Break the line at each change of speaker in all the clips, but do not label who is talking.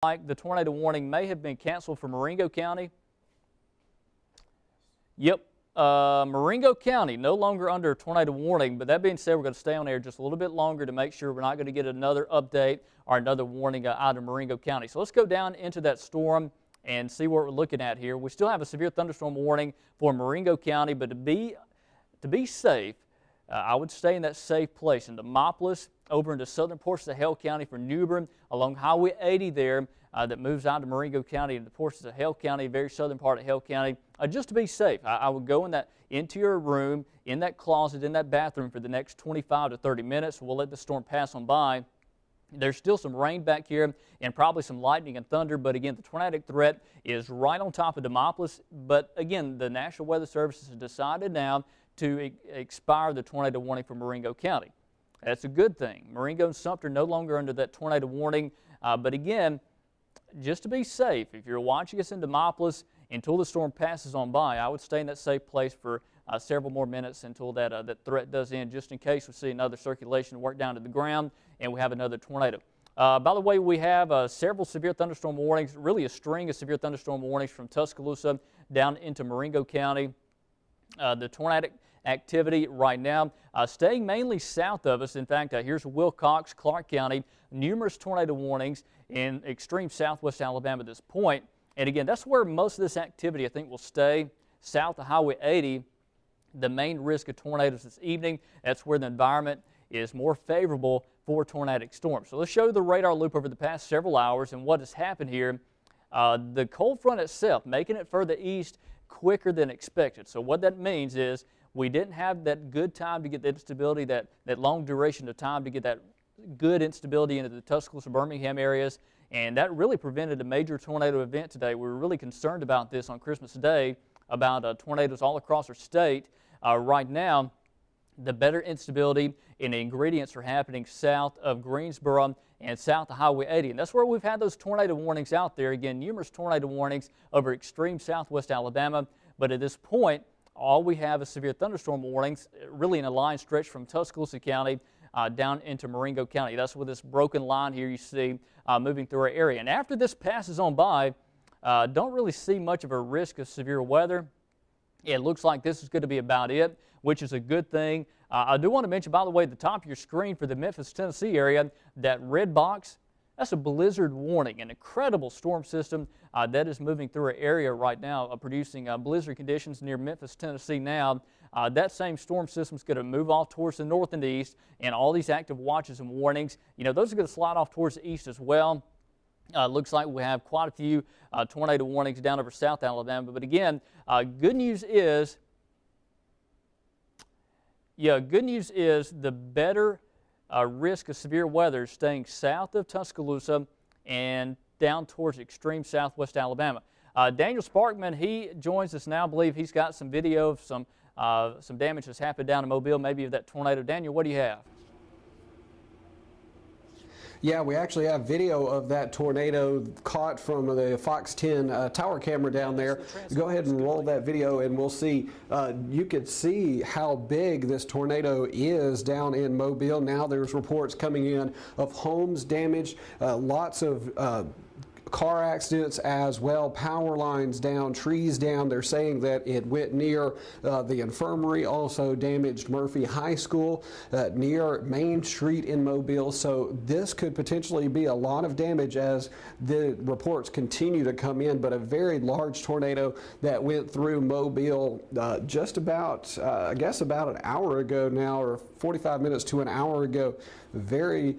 like the tornado warning may have been canceled for Marengo County. Yep, Marengo County no longer under a tornado warning, but that being said, we're going to stay on air just a little bit longer to make sure we're not going to get another update or another warning out of Marengo County. So let's go down into that storm and see what we're looking at here. We still have a severe thunderstorm warning for Marengo County, but to be safe, I would stay in that safe place in Demopolis, over into southern portions of Hale County for New Bern, along Highway 80 there that moves out to Marengo County into portions of Hale County, very southern part of Hale County. Just to be safe, I would go into your room, in that closet, in that bathroom for the next 25 to 30 minutes. We'll let the storm pass on by. There's still some rain back here and probably some lightning and thunder, but again, the tornadic threat is right on top of Demopolis. But again, the National Weather Service has decided now to expire the tornado warning for Marengo County. That's a good thing. Marengo and Sumter no longer under that tornado warning. But again, just to be safe, if you're watching us in Demopolis until the storm passes on by, I would stay in that safe place for several more minutes until that threat does end, just in case we see another circulation work down to the ground and we have another tornado. By the way, we have several severe thunderstorm warnings, really a string of severe thunderstorm warnings from Tuscaloosa down into Marengo County. The tornadic activity right now staying mainly south of us. In fact, here's Wilcox, Clark County, numerous tornado warnings in extreme southwest Alabama at this point. And again, that's where most of this activity I think will stay, south of Highway 80. The main risk of tornadoes this evening, that's where the environment is more favorable for tornadic storms. So let's show you the radar loop over the past several hours and what has happened here. The cold front itself making it further east quicker than expected. So what that means is we didn't have that good time to get the instability, that long duration of time to get that good instability into the Tuscaloosa, Birmingham areas, and that really prevented a major tornado event today. We were really concerned about this on Christmas Day, about tornadoes all across our state. Right now, the better instability and the ingredients are happening south of Greensboro and south of Highway 80. And that's where we've had those tornado warnings out there. Again, numerous tornado warnings over extreme southwest Alabama. But at this point, all we have is severe thunderstorm warnings, really in a line stretch from Tuscaloosa County down into Marengo County. That's with this broken line here you see moving through our area. And after this passes on by, don't really see much of a risk of severe weather. It looks like this is going to be about it, which is a good thing. I do want to mention, by the way, at the top of your screen for the Memphis, Tennessee area, that red box, that's a blizzard warning, an incredible storm system that is moving through our area right now, producing blizzard conditions near Memphis, Tennessee now. That same storm system is going to move off towards the north and the east, and all these active watches and warnings, those are going to slide off towards the east as well. Looks like we have quite a few tornado warnings down over South Alabama. But again, good news is the better risk of severe weather staying south of Tuscaloosa and down towards extreme southwest Alabama. Daniel Sparkman, he joins us now. I believe he's got some video of some damage that's happened down in Mobile, maybe of that tornado. Daniel, what do you have?
Yeah, we actually have video of that tornado caught from the Fox 10 tower camera down there. Go ahead and roll that video and we'll see. You could see how big this tornado is down in Mobile. Now there's reports coming in of homes damaged, lots of car accidents as well, power lines down, trees down. They're saying that it went near the infirmary, also damaged Murphy High School, near Main Street in Mobile. So this could potentially be a lot of damage as the reports continue to come in, but a very large tornado that went through Mobile just about, I guess about an hour ago now, or 45 minutes to an hour ago. Very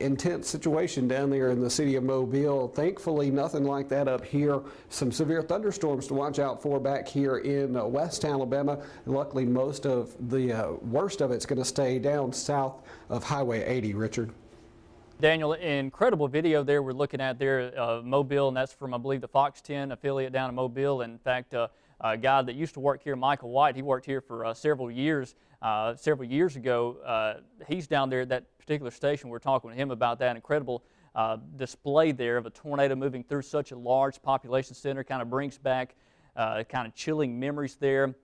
intense situation down there in the city of Mobile. Thankfully, nothing like that up here. Some severe thunderstorms to watch out for back here in West Alabama. And luckily, most of the worst of it's going to stay down south of Highway 80, Richard.
Daniel, incredible video there we're looking at there, Mobile, and that's from, I believe, the Fox 10 affiliate down in Mobile. In fact, a guy that used to work here, Michael White, he worked here for several years ago. He's down there at that particular station. We're talking with him about that incredible display there of a tornado moving through such a large population center. Kind of brings back kind of chilling memories there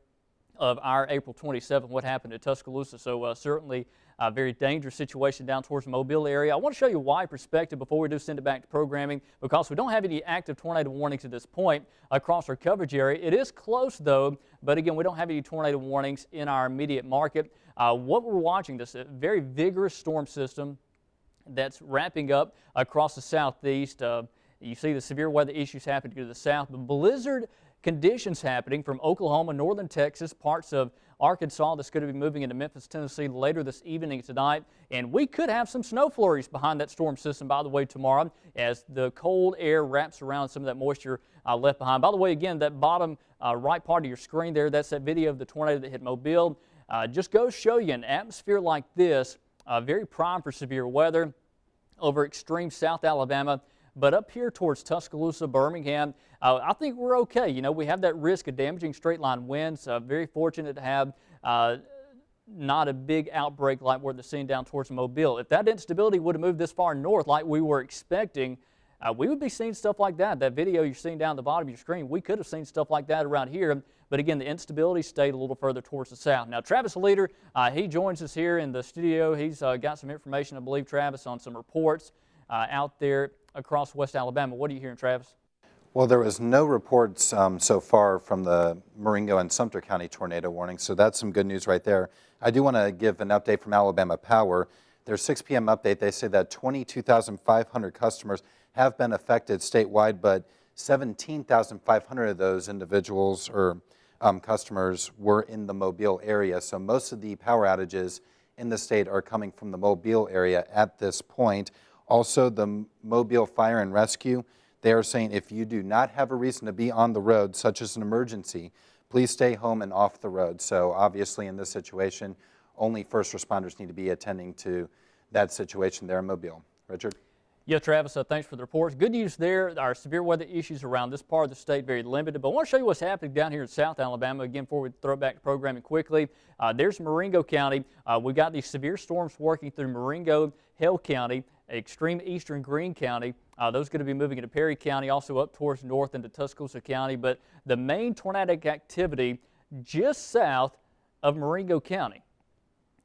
of our April 27th, what happened at Tuscaloosa. So certainly very dangerous situation down towards the Mobile area. I want to show you why perspective before we do send it back to programming, because we don't have any active tornado warnings at this point across our coverage area. It is close though, but again, we don't have any tornado warnings in our immediate market. What we're watching, this very vigorous storm system that's wrapping up across the southeast. You see the severe weather issues happening to the south, but blizzard conditions happening from Oklahoma, northern Texas, parts of Arkansas that's going to be moving into Memphis, Tennessee later this evening tonight. And we could have some snow flurries behind that storm system, by the way, tomorrow as the cold air wraps around some of that moisture left behind. By the way, again, that bottom right part of your screen there, that's that video of the tornado that hit Mobile. Just goes to show you an atmosphere like this, very prime for severe weather over extreme South Alabama. But up here towards Tuscaloosa, Birmingham, I think we're okay. You know, we have that risk of damaging straight line winds. Very fortunate to have not a big outbreak like what they're seeing down towards Mobile. If that instability would have moved this far north like we were expecting, we would be seeing stuff like that. That video you're seeing down the bottom of your screen, we could have seen stuff like that around here. But again, the instability stayed a little further towards the south. Now, Travis Leder, he joins us here in the studio. He's got some information, I believe, Travis, on some reports out there across West Alabama. What are you hearing, Travis?
Well, there was no reports so far from the Marengo and Sumter County tornado warning, so that's some good news right there. I do want to give an update from Alabama Power. Their 6 p.m. update, they say that 22,500 customers have been affected statewide, but 17,500 of those individuals or customers were in the Mobile area. So most of the power outages in the state are coming from the Mobile area at this point. Also, the Mobile Fire and Rescue, they are saying if you do not have a reason to be on the road, such as an emergency, please stay home and off the road. So obviously in this situation, only first responders need to be attending to that situation there in Mobile. Richard?
Yeah, Travis, thanks for the reports. Good news there. Our severe weather issues around this part of the state very limited. But I want to show you what's happening down here in South Alabama. Again, before we throw it back to programming quickly, there's Marengo County. We've got these severe storms working through Marengo, Hale County, extreme eastern Greene County. Those are going to be moving into Perry County, also up towards north into Tuscaloosa County. But the main tornadic activity just south of Marengo County.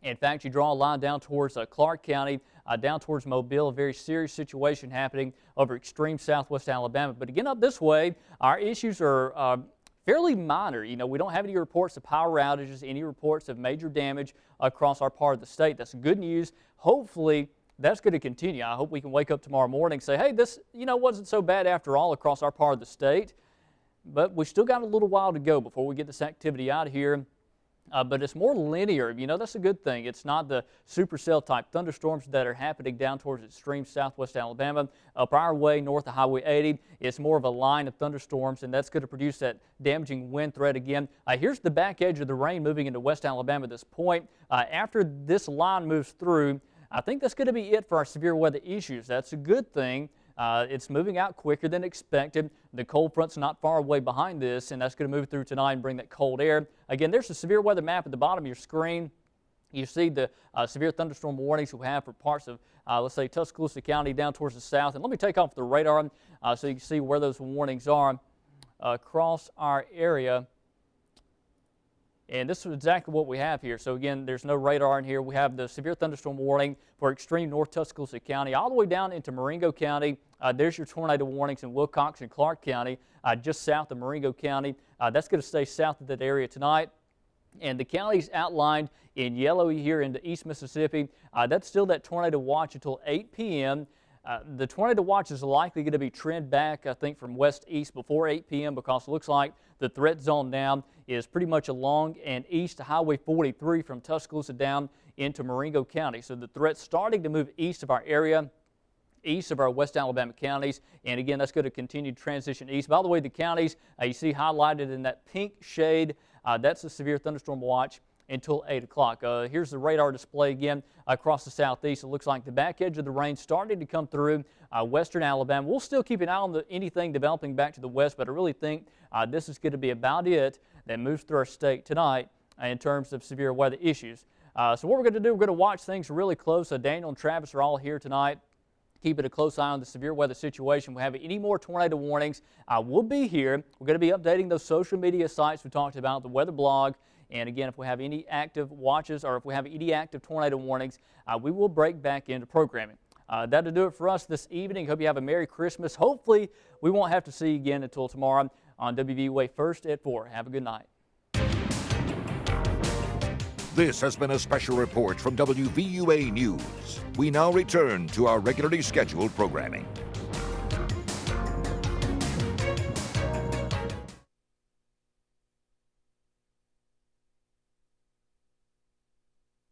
In fact, you draw a line down towards Clark County, down towards Mobile, a very serious situation happening over extreme southwest Alabama. But again, up this way, our issues are fairly minor. You know, we don't have any reports of power outages, any reports of major damage across our part of the state. That's good news. Hopefully, that's going to continue. I hope we can wake up tomorrow morning and say, hey, this, you know, wasn't so bad after all across our part of the state. But we still got a little while to go before we get this activity out of here. But it's more linear. You know, that's a good thing. It's not the supercell type thunderstorms that are happening down towards extreme southwest Alabama. Up our way, north of Highway 80, it's more of a line of thunderstorms, and that's going to produce that damaging wind threat again. Here's the back edge of the rain moving into West Alabama at this point. After this line moves through, I think that's going to be it for our severe weather issues. That's a good thing. It's moving out quicker than expected. The cold front's not far away behind this, and that's going to move through tonight and bring that cold air. Again, there's the severe weather map at the bottom of your screen. You see the severe thunderstorm warnings we have for parts of, let's say, Tuscaloosa County down towards the south. And let me take off the radar so you can see where those warnings are across our area. And this is exactly what we have here. So again, there's no radar in here. We have the severe thunderstorm warning for extreme north Tuscaloosa County all the way down into Marengo County. There's your tornado warnings in Wilcox and Clark County, just south of Marengo County. That's going to stay south of that area tonight. And the counties outlined in yellow here into East Mississippi, that's still that tornado watch until 8 p.m. The tornado watch is likely going to be trend back, I think, from west-east before 8 p.m. because it looks like the threat zone now is pretty much along and east to Highway 43 from Tuscaloosa down into Marengo County. So the threat's starting to move east of our area, east of our West Alabama counties, and again, that's going to continue to transition east. By the way, the counties you see highlighted in that pink shade, that's the severe thunderstorm watch until 8 o'clock. Here's the radar display again across the southeast. It looks like the back edge of the rain starting to come through western Alabama. We'll still keep an eye on anything developing back to the west, but I really think this is going to be about it that moves through our state tonight in terms of severe weather issues. So what we're going to do, we're going to watch things really close. Daniel and Travis are all here tonight, keeping a close eye on the severe weather situation. If we have any more tornado warnings, we'll be here. We're going to be updating those social media sites we talked about, the weather blog, And again, if we have any active watches or if we have any active tornado warnings, we will break back into programming. That'll do it for us this evening. Hope you have a Merry Christmas. Hopefully, we won't have to see you again until tomorrow on WVUA First at 4. Have a good night.
This has been a special report from WVUA News. We now return to our regularly scheduled programming.